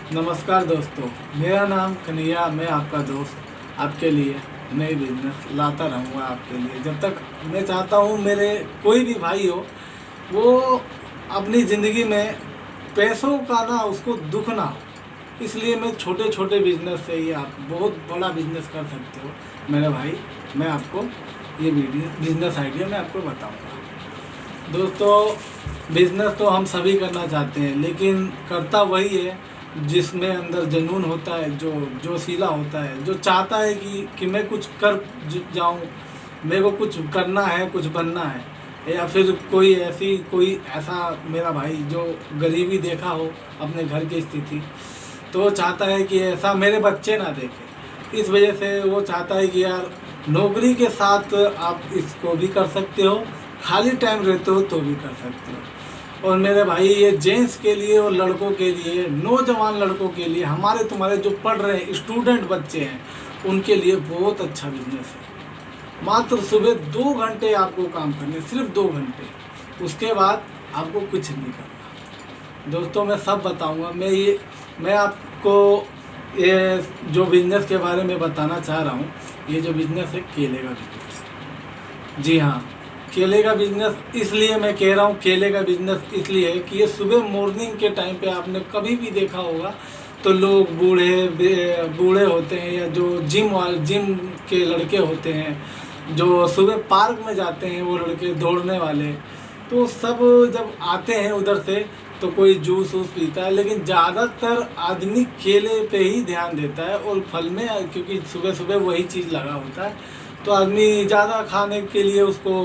नमस्कार दोस्तों, मेरा नाम कन्हैया। मैं आपका दोस्त आपके लिए नई बिजनेस लाता रहूँगा आपके लिए। जब तक मैं चाहता हूँ मेरे कोई भी भाई हो वो अपनी ज़िंदगी में पैसों का ना उसको दुख ना हो, इसलिए मैं छोटे छोटे बिजनेस से ही आप बहुत बड़ा बिजनेस कर सकते हो मेरे भाई। मैं आपको ये बिजनेस आइडिया मैं आपको बताऊँगा। दोस्तों, बिजनेस तो हम सभी करना चाहते हैं, लेकिन करता वही है जिसमें अंदर जुनून होता है, जो जोशीला होता है, जो चाहता है कि मैं कुछ कर जाऊं, मेरे को कुछ करना है, कुछ बनना है। या फिर कोई ऐसा मेरा भाई जो गरीबी देखा हो अपने घर की स्थिति, तो वो चाहता है कि ऐसा मेरे बच्चे ना देखें। इस वजह से वो चाहता है कि यार नौकरी के साथ आप इसको भी कर सकते हो, खाली टाइम रहते हो तो भी कर सकते हो। और मेरे भाई ये जेंट्स के लिए और लड़कों के लिए, नौजवान लड़कों के लिए, हमारे तुम्हारे जो पढ़ रहे हैं स्टूडेंट बच्चे हैं, उनके लिए बहुत अच्छा बिजनेस है। मात्र सुबह 2 घंटे आपको काम करने, सिर्फ 2 घंटे, उसके बाद आपको कुछ नहीं करना। दोस्तों, मैं सब बताऊंगा। मैं आपको ये जो बिजनेस के बारे में बताना चाह रहा हूँ, ये जो बिजनेस है केले का बिजनेस। जी हाँ, केले का बिजनेस इसलिए मैं कह रहा हूँ, केले का बिजनेस इसलिए है कि ये सुबह मॉर्निंग के टाइम पे आपने कभी भी देखा होगा तो लोग बूढ़े होते हैं, या जो जिम के लड़के होते हैं, जो सुबह पार्क में जाते हैं, वो लड़के दौड़ने वाले, तो सब जब आते हैं उधर से तो कोई जूस वूस पीता है, लेकिन ज़्यादातर आदमी केले पे ही ध्यान देता है और फल में, क्योंकि सुबह सुबह वही चीज़ लगा होता है तो आदमी ज़्यादा खाने के लिए उसको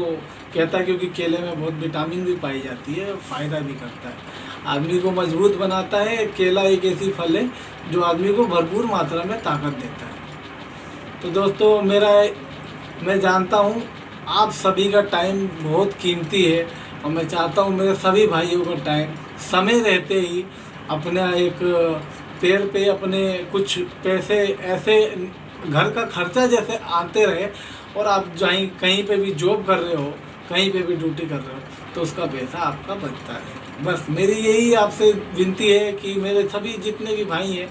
कहता है, क्योंकि केले में बहुत विटामिन भी पाई जाती है, फ़ायदा भी करता है, आदमी को मजबूत बनाता है। केला एक ऐसी फल है जो आदमी को भरपूर मात्रा में ताकत देता है। तो दोस्तों, मैं जानता हूँ आप सभी का टाइम बहुत कीमती है, और मैं चाहता हूँ मेरे सभी भाइयों का टाइम समय रहते ही अपना एक पैर पे अपने कुछ पैसे ऐसे घर का खर्चा जैसे आते रहे, और आप कहीं पे भी जॉब कर रहे हो, कहीं पे भी ड्यूटी कर रहे हो, तो उसका पैसा आपका बचता है। बस मेरी यही आपसे विनती है कि मेरे सभी जितने भी भाई हैं,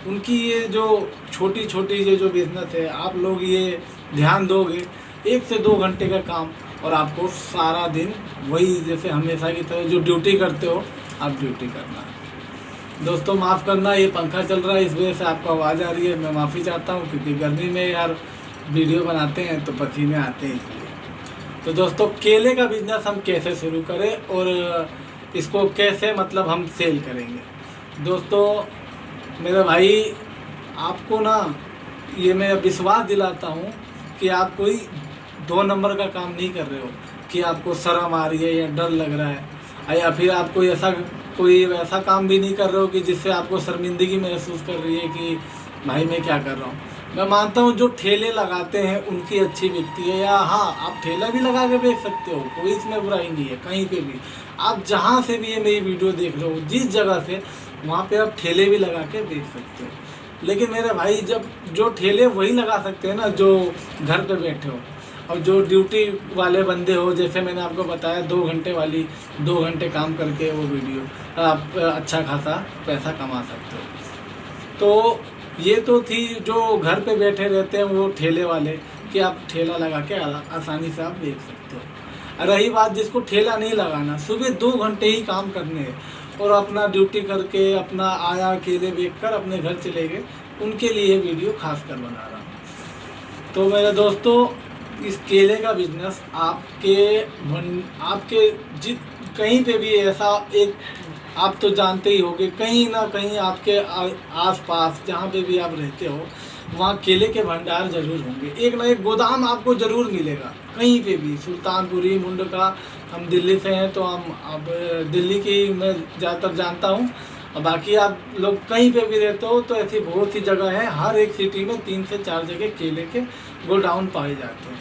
उनकी ये जो छोटी छोटी ये जो बिज़नेस है, आप लोग ये ध्यान दोगे, 1 से 2 घंटे का काम, और आपको सारा दिन वही जैसे हमेशा की तरह जो ड्यूटी करते हो आप ड्यूटी करना है। दोस्तों, माफ़ करना, ये पंखा चल रहा है, इस वजह से आपको आवाज़ आ रही है। मैं माफ़ी चाहता हूँ, क्योंकि गर्मी में यार वीडियो बनाते हैं तो पसीने आते हैं, इसलिए। तो दोस्तों, केले का बिज़नेस हम कैसे शुरू करें और इसको कैसे मतलब हम सेल करेंगे। दोस्तों मेरे भाई, आपको ना ये मैं विश्वास दिलाता हूँ कि आप कोई 2 नंबर का काम नहीं कर रहे हो, कि आपको शर्म आ रही है या डर लग रहा है, या फिर आप कोई ऐसा काम भी नहीं कर रहे हो कि जिससे आपको शर्मिंदगी महसूस कर रही है कि भाई मैं क्या कर रहा हूँ। मैं मानता हूँ जो ठेले लगाते हैं उनकी अच्छी बिकती है, या हाँ, आप ठेला भी लगा के बेच सकते हो, कोई इसमें बुराई नहीं है। कहीं पे भी आप जहाँ से भी ये मेरी वीडियो देख रहे हो, जिस जगह से, वहाँ पे आप ठेले भी लगा के बेच सकते हो। लेकिन मेरे भाई, जब जो ठेले वही लगा सकते हैं ना जो घर पे बैठे हो, और जो ड्यूटी वाले बंदे हो, जैसे मैंने आपको बताया 2 घंटे वाली, 2 घंटे काम करके वो वीडियो आप अच्छा खासा पैसा कमा सकते हो। तो ये तो थी जो घर पे बैठे रहते हैं वो ठेले वाले, कि आप ठेला लगा के आसानी से आप बेच सकते हो। रही बात जिसको ठेला नहीं लगाना, सुबह 2 घंटे ही काम करने हैं और अपना ड्यूटी करके अपना आया केले बेच कर अपने घर चले गए, उनके लिए वीडियो खास कर बना रहा हूँ। तो मेरे दोस्तों, इस केले का बिजनेस आपके कहीं पे भी ऐसा एक, आप तो जानते ही होंगे, कहीं ना कहीं आपके आसपास जहाँ पे भी आप रहते हो, वहाँ केले के भंडार जरूर होंगे। एक ना एक गोदाम आपको ज़रूर मिलेगा कहीं पे भी। सुल्तानपुरी मुंडका, हम दिल्ली से हैं तो हम अब दिल्ली की मैं ज़्यादातर जानता हूँ, और बाकी आप लोग कहीं पे भी रहते हो तो ऐसी बहुत सी जगह है, हर एक सिटी में 3 से 4 जगह केले के गोडाउन पाए जाते हैं।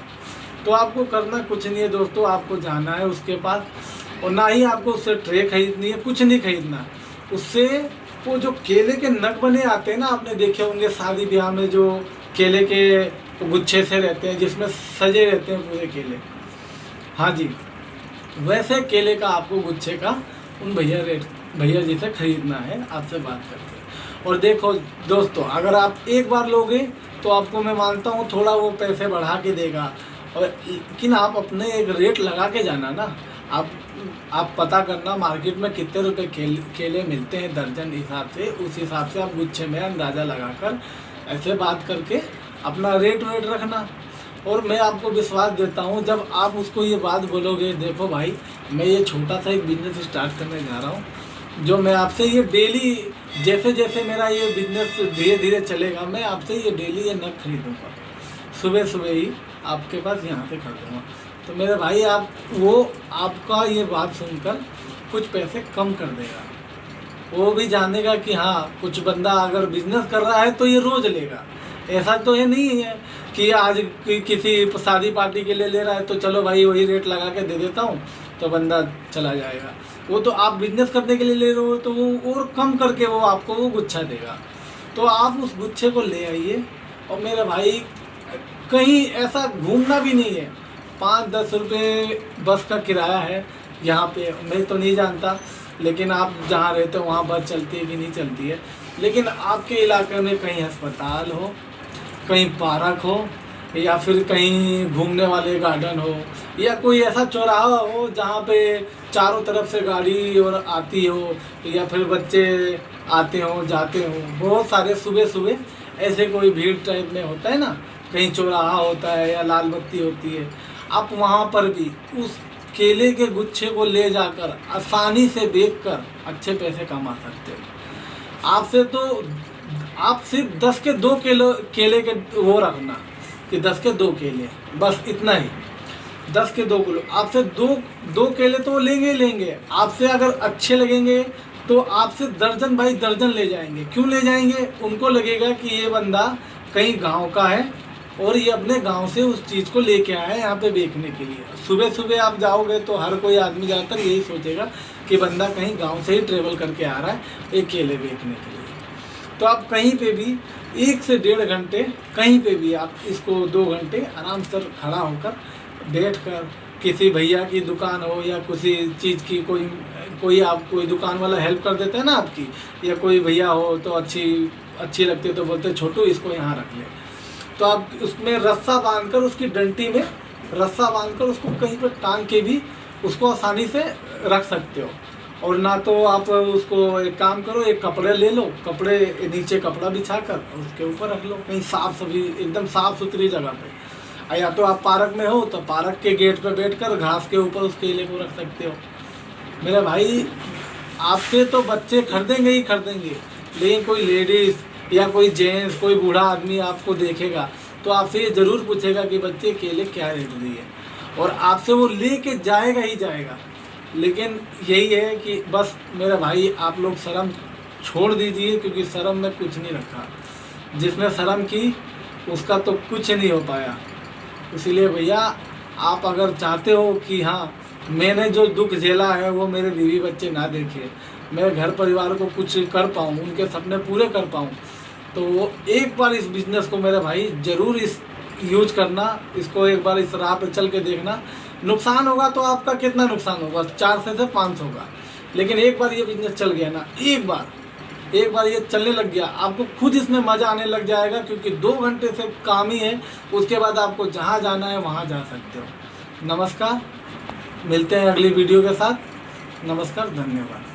तो आपको करना कुछ नहीं है दोस्तों, आपको जाना है उसके पास, और ना ही आपको उससे ट्रे खरीदनी है, कुछ नहीं खरीदना। उससे वो जो केले के नग बने आते हैं ना, आपने देखे होंगे शादी ब्याह में, जो केले के गुच्छे से रहते हैं जिसमें सजे रहते हैं पूरे केले, हाँ जी, वैसे केले का आपको गुच्छे का उन भैया रेट भैया जी से खरीदना है, आपसे बात करके। और देखो दोस्तों, अगर आप एक बार लोगे तो आपको मैं मानता हूँ थोड़ा वो पैसे बढ़ा के देगा, और लेकिन आप अपने एक रेट लगा के जाना ना। आप पता करना मार्केट में कितने रुपए केले मिलते हैं दर्जन हिसाब से, उस हिसाब से आप गुच्छे में अंदाज़ा लगाकर ऐसे बात करके अपना रेट रखना। और मैं आपको विश्वास देता हूँ, जब आप उसको ये बात बोलोगे, देखो भाई मैं ये छोटा सा एक बिज़नेस स्टार्ट करने जा रहा हूँ, जो मैं आपसे ये डेली, जैसे जैसे मेरा ये बिज़नेस धीरे धीरे चलेगा, मैं आपसे ये डेली ये नग खरीदूँगा, सुबह सुबह ही आपके पास यहाँ से खरीदूँगा। तो मेरे भाई वो आपका ये बात सुनकर कुछ पैसे कम कर देगा, वो भी जानेगा कि हाँ कुछ बंदा अगर बिजनेस कर रहा है तो ये रोज़ लेगा। ऐसा तो ये नहीं है कि आज किसी शादी पार्टी के लिए ले रहा है तो चलो भाई वही रेट लगा के दे देता हूँ तो बंदा चला जाएगा। वो तो आप बिजनेस करने के लिए ले रहे हो तो वो और कम करके वो आपको वो गुच्छा देगा। तो आप उस गुच्छे को ले आइए। और मेरे भाई कहीं ऐसा घूमना भी नहीं है, 5-10 रुपये बस का किराया है यहाँ पे, मैं तो नहीं जानता, लेकिन आप जहाँ रहते हो वहाँ बस चलती है कि नहीं चलती है। लेकिन आपके इलाके में कहीं अस्पताल हो, कहीं पार्क हो, या फिर कहीं घूमने वाले गार्डन हो, या कोई ऐसा चौराहा हो जहाँ पे चारों तरफ से गाड़ी और आती हो, या फिर बच्चे आते हो जाते हो, बहुत सारे सुबह सुबह ऐसे कोई भीड़ टाइप में होता है ना, कहीं चौराहा होता है या लाल बत्ती होती है, आप वहाँ पर भी उस केले के गुच्छे को ले जाकर आसानी से बेचकर अच्छे पैसे कमा सकते हो। आपसे तो आप सिर्फ 10 के 2 केले के वो रखना कि 10 के 2 केले, बस इतना ही, 10 के 2 किलो। आपसे दो केले तो लेंगे। आपसे अगर अच्छे लगेंगे तो आपसे दर्जन बाई दर्जन ले जाएंगे। क्यों ले जाएंगे? उनको लगेगा कि ये बंदा कहीं गांव का है और ये अपने गांव से उस चीज़ को लेके आया है यहाँ पे बेचने के लिए। सुबह सुबह आप जाओगे तो हर कोई आदमी ज़्यादातर यही सोचेगा कि बंदा कहीं गांव से ही ट्रेवल करके आ रहा है एक केले बेचने के लिए। तो आप कहीं पे भी 1 से 1.5 घंटे कहीं पे भी आप इसको 2 घंटे आराम से खड़ा होकर बैठकर, किसी भैया की दुकान हो या किसी चीज़ की कोई दुकान वाला हेल्प कर देता है ना आपकी, या कोई भैया हो तो अच्छी लगती है तो बोलते हैं छोटू इसको यहाँ रख ले, तो आप उसमें रस्सा बांधकर, उसकी डंटी में रस्सा बांधकर उसको कहीं पर टांग के भी उसको आसानी से रख सकते हो। और ना तो आप उसको एक काम करो, एक कपड़े ले लो, कपड़े नीचे कपड़ा बिछाकर उसके ऊपर रख लो कहीं एकदम साफ सुथरी जगह पे। या तो आप पार्क में हो तो पार्क के गेट पे बैठकर घास के ऊपर उस केले को रख सकते हो। मेरे भाई आपसे तो बच्चे खरीदेंगे ही खरीदेंगे, लेकिन कोई लेडीज़ या कोई जेंट्स, कोई बूढ़ा आदमी आपको देखेगा तो आपसे ये ज़रूर पूछेगा कि बच्चे केले क्या रेट दिए, और आपसे वो ले के जाएगा ही जाएगा। लेकिन यही है कि बस मेरे भाई आप लोग शर्म छोड़ दीजिए, क्योंकि शर्म में कुछ नहीं रखा। जिसने शर्म की उसका तो कुछ नहीं हो पाया। इसीलिए भैया आप अगर चाहते हो कि हाँ मैंने जो दुख झेला है वो मेरे बीवी बच्चे ना देखे, मेरे घर परिवार को कुछ कर पाऊँ, उनके सपने पूरे कर पाऊँ, तो एक बार इस बिज़नेस को मेरे भाई ज़रूर यूज करना। इसको एक बार इस राह पे चल के देखना। नुकसान होगा तो आपका कितना नुकसान होगा, 400 से 500 होगा, लेकिन एक बार ये बिज़नेस चल गया ना, एक बार ये चलने लग गया, आपको खुद इसमें मज़ा आने लग जाएगा, क्योंकि 2 घंटे से काम ही है। उसके बाद आपको जहाँ जाना है वहाँ जा सकते हो। नमस्कार, मिलते हैं अगली वीडियो के साथ। नमस्कार, धन्यवाद।